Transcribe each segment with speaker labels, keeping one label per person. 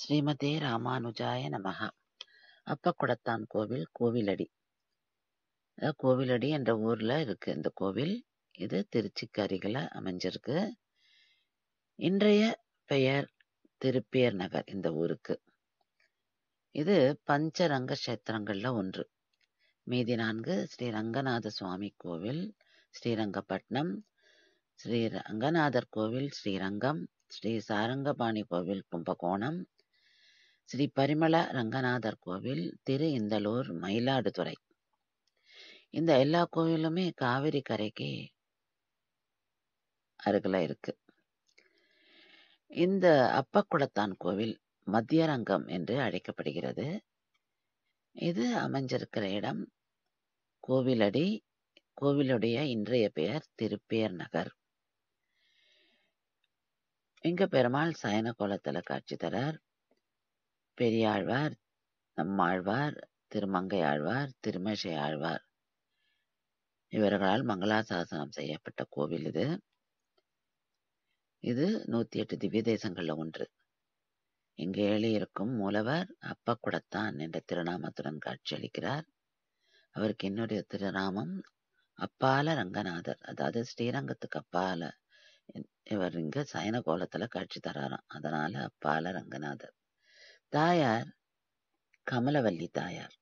Speaker 1: ஸ்ரீமதே ராமானுஜாய நமஹ. அப்பக்குடத்தான் கோவில் கோவிலடி. கோவிலடி என்ற ஊர்ல இருக்கு இந்த கோவில். இது திருச்சிக்கு அருகில அமைஞ்சிருக்கு. இன்றைய பெயர் திருப்பேர் நகர் இந்த ஊருக்கு. இது பஞ்சரங்க கஷேத்திரங்கள்ல ஒன்று. மீதி 4 ஸ்ரீ ரங்கநாத சுவாமி கோவில் ஸ்ரீரங்கப்பட்டினம், ஸ்ரீ ரங்கநாதர் கோவில் ஸ்ரீரங்கம், ஸ்ரீ சாரங்கபாணி கோவில் கும்பகோணம், ஸ்ரீ பரிமள ரங்கநாதர் கோவில் திரு இந்தலூர் மயிலாடுதுறை. இந்த எல்லா கோவிலுமே காவிரி கரைக்கு அருகில இருக்கு. இந்த அப்பக்குடத்தான் கோவில் மத்தியரங்கம் என்று அழைக்கப்படுகிறது. இது அமைஞ்சிருக்கிற இடம் கோவிலடி. கோவிலுடைய இன்றைய பெயர் திருப்பேர் நகர். இங்க பெருமாள் சயன கோலத்துல காட்சி தரார். பெரியாழ்வார், நம்மாழ்வார், திருமங்கை ஆழ்வார், திருமேஷை ஆழ்வார் இவர்களால் மங்களாசாசனம் செய்யப்பட்ட கோவில் இது. இது 108 திவ்ய தேசங்கள்ல ஒன்று. இங்கு எழுதியிருக்கும் மூலவர் அப்பக்குடத்தான் என்ற திருநாமத்துடன் காட்சியளிக்கிறார். அவருக்கு இன்னொரு திருநாமம் அப்பால ரங்கநாதர், அதாவது ஸ்ரீரங்கத்துக்கு அப்பால இவர் இங்க சயன கோலத்துல காட்சி தராராம். அதனால அப்பால ரங்கநாதர். தாயார் கமலவல்லி தாயார்.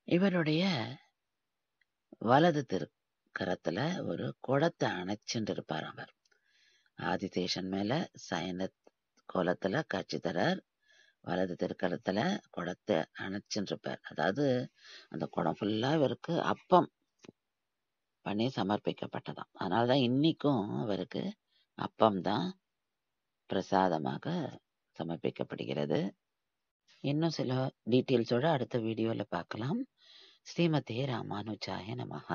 Speaker 1: இவருடைய வலது திருக்கரத்துல ஒரு குடத்தை அணைச்சுட்டு இருப்பார். அவர் ஆதிசேஷன் மேல சயன கோலத்துல காட்சி தரார். வலது திருக்கரத்துல குடத்தை அணைச்சுட்டு இருப்பார். அதாவது அந்த குடம் ஃபுல்லா இவருக்கு அப்பம் பண்ணி சமர்ப்பிக்கப்பட்டதாம். அதனாலதான் இன்னைக்கும் அவருக்கு அப்பம் தான் பிரசாதமாக சமர்ப்பிக்கப்படுகிறது. இன்னும் சில டீட்டெயில்ஸோட அடுத்த வீடியோல பார்க்கலாம். ஸ்ரீமதே ராமானுஜாய நமஹ.